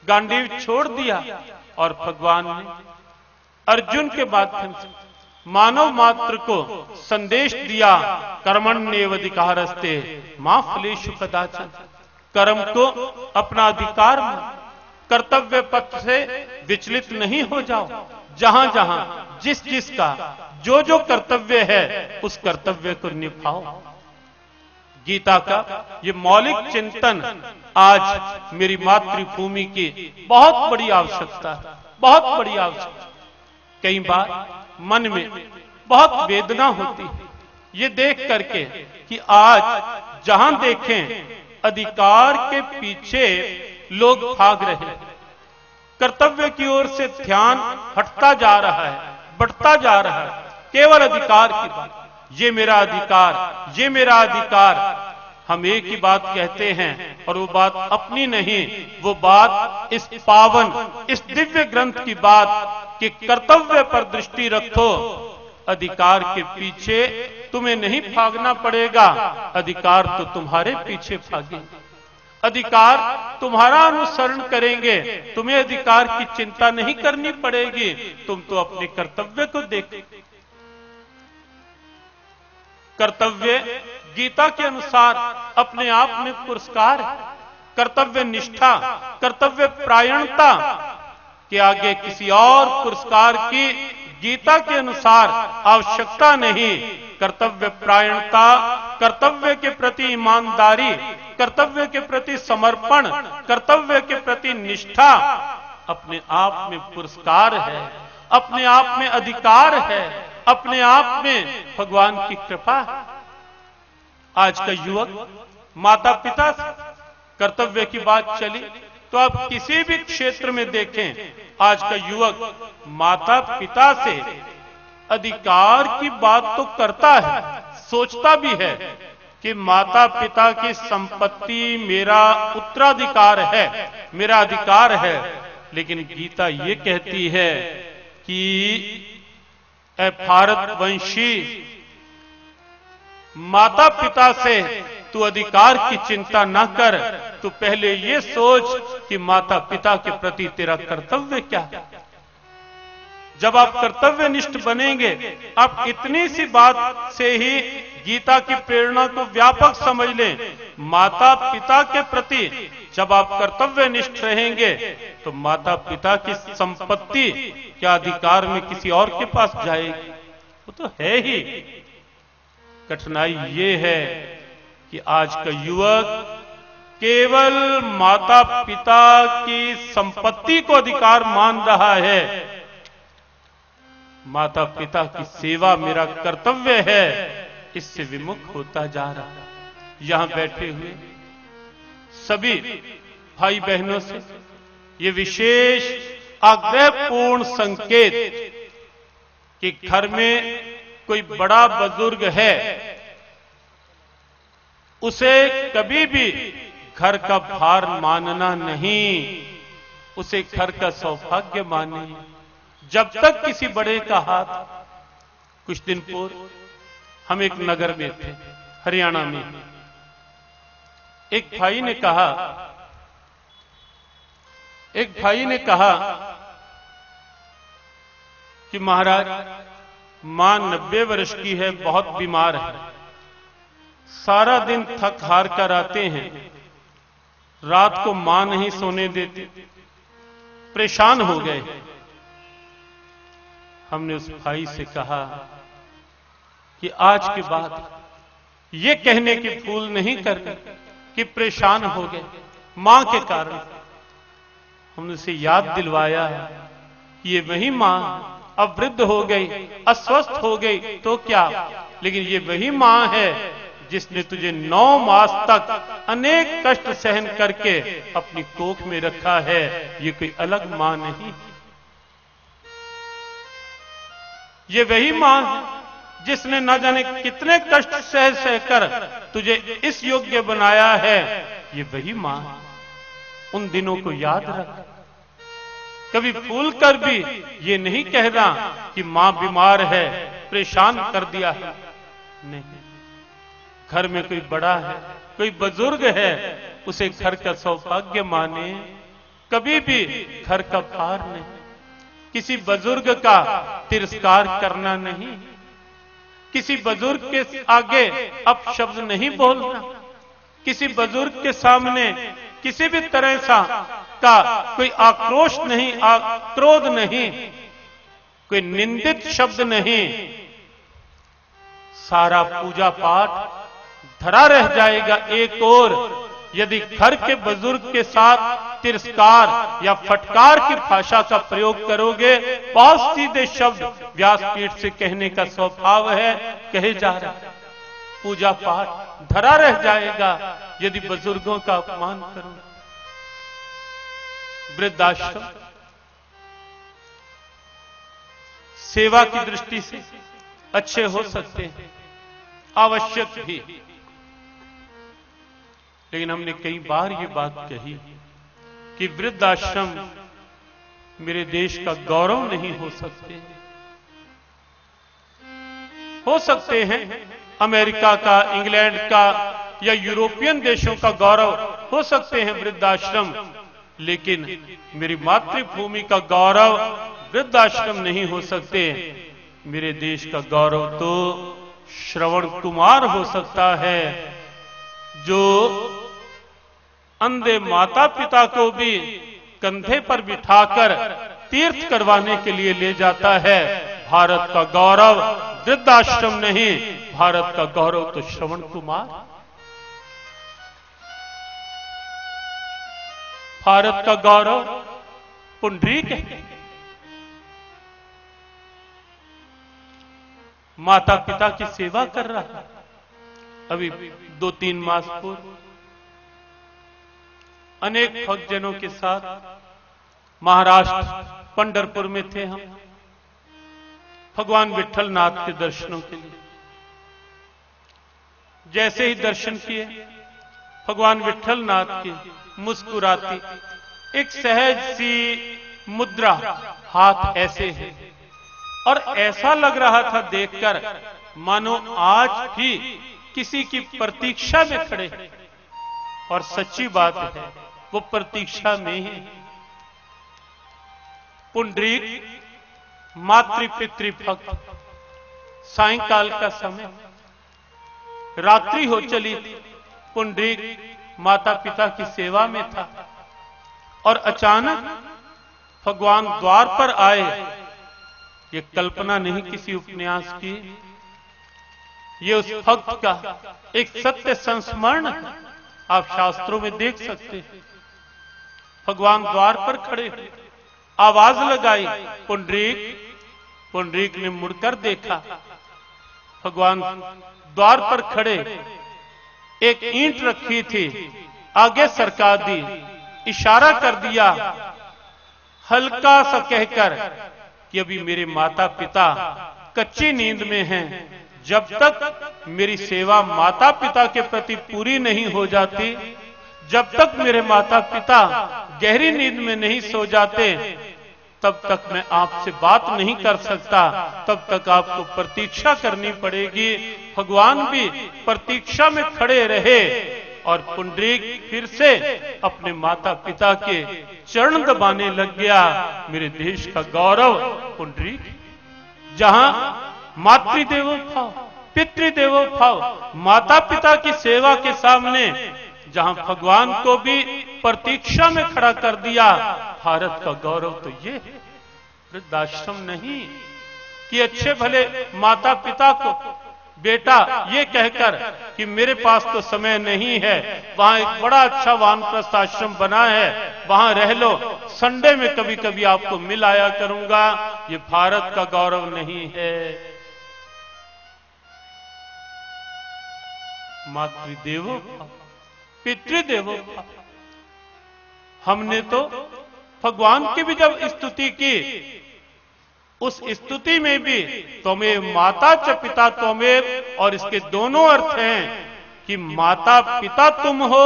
गांडीव छोड़ दिया और भगवान ने अर्जुन के माध्यम से मानव मात्र को संदेश दिया, कर्मण्येवाधिकारस्ते मा फलेषु कदाचन। कर्म को अपना अधिकार मान, कर्तव्य पथ से विचलित नहीं हो जाओ। जहां जहां जिस जिस का जो जो कर्तव्य है उस कर्तव्य को निभाओ। गीता का ये मौलिक चिंतन आज मेरी मातृभूमि की बहुत बड़ी आवश्यकता है, बहुत बड़ी आवश्यकता। कई बार मन में बहुत वेदना होती है ये देख करके कि आज जहां देखें अधिकार के पीछे लोग भाग रहे हैं, कर्तव्य की ओर से ध्यान हटता जा रहा है, बढ़ता जा रहा है। केवल अधिकार की बात, ये मेरा अधिकार, ये मेरा अधिकार। हम एक ही बात कहते हैं और वो बात अपनी नहीं, वो बात इस पावन, इस दिव्य ग्रंथ की बात कि कर्तव्य पर दृष्टि रखो। अधिकार के पीछे तुम्हें नहीं भागना पड़ेगा, अधिकार तो तुम्हारे पीछे भागेंगे, अधिकार तुम्हारा अनुसरण करेंगे। तुम्हें अधिकार की चिंता नहीं करनी पड़ेगी, तुम तो अपने कर्तव्य को देखो। कर्तव्य गीता के अनुसार अपने आप में पुरस्कार है। कर्तव्य निष्ठा, कर्तव्य परायणता के आगे किसी और पुरस्कार की गीता के अनुसार आवश्यकता नहीं। कर्तव्य परायणता, कर्तव्य के प्रति ईमानदारी, कर्तव्य के प्रति समर्पण, कर्तव्य के प्रति निष्ठा अपने आप में पुरस्कार है, अपने आप में अधिकार है, अपने आप में भगवान की कृपा है। आज का युवक माता पिता से कर्तव्य की बात चली तो आप किसी भी क्षेत्र में देखें, आज का युवक माता पिता से अधिकार की बात तो करता है, सोचता भी है कि माता पिता की संपत्ति मेरा उत्तराधिकार है, मेरा अधिकार है। लेकिन गीता ये कहती है कि ऐ भारतवंशी, माता पिता से तू अधिकार की चिंता ना कर, तू पहले ये सोच कि माता पिता के प्रति तेरा कर्तव्य क्या है। जब आप कर्तव्यनिष्ठ बनेंगे, आप इतनी सी बात से ही गीता की प्रेरणा को व्यापक समझ लें। माता पिता के प्रति जब आप कर्तव्यनिष्ठ रहेंगे तो माता पिता की संपत्ति क्या अधिकार में किसी और के पास जाएगी? वो तो है ही। कठिनाई ये है कि आज का युवक केवल माता पिता की संपत्ति को अधिकार मान रहा है। माता पिता की सेवा मेरा कर्तव्य है, इससे विमुख होता जा रहा है। यहां बैठे हुए सभी भाई बहनों से ये विशेष आग्रहपूर्ण संकेत कि घर में कोई बड़ा बुजुर्ग है, उसे कभी भी घर का भार मानना नहीं, उसे घर का सौभाग्य मानिए। जब तक किसी बड़े का हाथ, कुछ दिन पूर्व हम एक नगर में थे, हरियाणा में, एक भाई ने कहा कि महाराज मां 90 वर्ष की है, बहुत बीमार है, सारा दिन थक हार कर आते हैं, रात को मां नहीं सोने देती, परेशान हो गए। हमने उस भाई से कहा कि आज के बाद ये कहने की भूल नहीं करनी कि परेशान हो गए मां के कारण। हमने उसे याद दिलवाया कि ये वही मां अब वृद्ध हो गई, अस्वस्थ हो गई तो क्या, लेकिन ये वही मां है जिसने तुझे 9 मास तक अनेक कष्ट सहन करके अपनी कोख में रखा है। ये कोई अलग मां नहीं, ये वही मां है जिसने न जाने कितने कष्ट सह सहकर तुझे इस योग्य बनाया है। ये वही मां, उन दिनों को याद रख। कभी भूल कर भी ये नहीं कहना कि मां बीमार है, परेशान कर दिया है। नहीं, घर में कोई बड़ा है, कोई बुजुर्ग है, उसे घर का सौभाग्य माने, कभी भी घर का भार नहीं, किसी बुजुर्ग का तिरस्कार करना नहीं, किसी बुजुर्ग के आगे अपशब्द नहीं बोलना, किसी बुजुर्ग के सामने किसी भी तरह का कोई आक्रोश नहीं, क्रोध नहीं, कोई निंदित शब्द नहीं। सारा पूजा पाठ धरा रह जाएगा एक और यदि घर के बुजुर्ग के साथ तिरस्कार या फटकार की भाषा का प्रयोग करोगे। बहुत सीधे शब्द व्यासपीठ से कहने का स्वभाव है, कहे जा रहा है। पूजा पाठ धरा रह जाएगा यदि बुजुर्गों का अपमान करोगे। वृद्धाश्रम सेवा की दृष्टि से अच्छे हो सकते हैं, आवश्यक भी, लेकिन हमने कई बार ये बात कही कि वृद्धाश्रम मेरे देश का गौरव नहीं हो सकते। हो सकते हैं अमेरिका का, इंग्लैंड का या यूरोपियन देशों का गौरव हो सकते हैं वृद्धाश्रम, लेकिन मेरी मातृभूमि का गौरव वृद्धाश्रम नहीं हो सकते। मेरे देश का गौरव तो श्रवण कुमार हो सकता है, जो अंधे माता पिता को भी कंधे पर बिठाकर तीर्थ करवाने के लिए ले जाता है। भारत का गौरव वृद्धाश्रम नहीं, भारत का गौरव तो श्रवण कुमार। भारत का गौरव पुंडरीक है। माता पिता की सेवा कर रहा है। अभी 2-3 मास पूर्व अनेक भक्तजनों के साथ महाराष्ट्र पंढरपुर में थे हम, भगवान विट्ठल नाथ के दर्शनों के लिए। जैसे ही दर्शन किए, भगवान विट्ठल नाथ की मुस्कुराती एक सहज सी मुद्रा, हाथ ऐसे है, और ऐसा लग रहा था देखकर मानो आज भी किसी की प्रतीक्षा में खड़े हैं। और सच्ची बात है, वो प्रतीक्षा में ही। पुंडरीक मातृ पितृ भक्त, सायंकाल का समय, रात्रि हो चली थी। पुंडरीक माता पिता की सेवा में था और अचानक भगवान द्वार पर आए। ये कल्पना नहीं किसी उपन्यास की, ये उस भक्त का एक सत्य संस्मरण है। आप शास्त्रों में देख सकते हैं। भगवान द्वार पर खड़े, आवाज लगाई, पुंडरीक। पुंडरीक ने मुड़कर देखा, भगवान द्वार पर खड़े, एक ईंट रखी थी, आगे सरका दी, इशारा कर दिया हल्का सा कहकर कि अभी मेरे माता पिता कच्ची नींद में हैं। जब तक मेरी सेवा माता पिता के प्रति पूरी नहीं हो जाती, जब तक मेरे माता पिता गहरी नींद में नहीं सो जाते, तब तक मैं आपसे बात नहीं कर सकता। तब तक आपको प्रतीक्षा करनी पड़ेगी। भगवान भी प्रतीक्षा में खड़े रहे और पुंडरीक फिर से अपने माता पिता के चरण दबाने लग गया। मेरे देश का गौरव पुंडरीक, जहां मातृदेवो भाव, पितृदेवो भाव, माता पिता की सेवा के सामने जहां भगवान को भी प्रतीक्षा में खड़ा कर दिया। भारत का गौरव तो ये वृद्धाश्रम नहीं कि अच्छे भले माता पिता को बेटा ये कहकर कि मेरे पास तो समय नहीं है, वहां एक बड़ा अच्छा वानप्रस्थ आश्रम बना है, वहां रह लो, संडे में कभी कभी आपको मिल आया करूंगा। ये भारत का गौरव नहीं है। मातृदेवो भव, पितृदेवो भव। हमने तो भगवान की भी जब स्तुति की, उस स्तुति में भी त्वमेव माता च पिता त्वमेव, और इसके दोनों अर्थ हैं कि माता पिता तुम हो,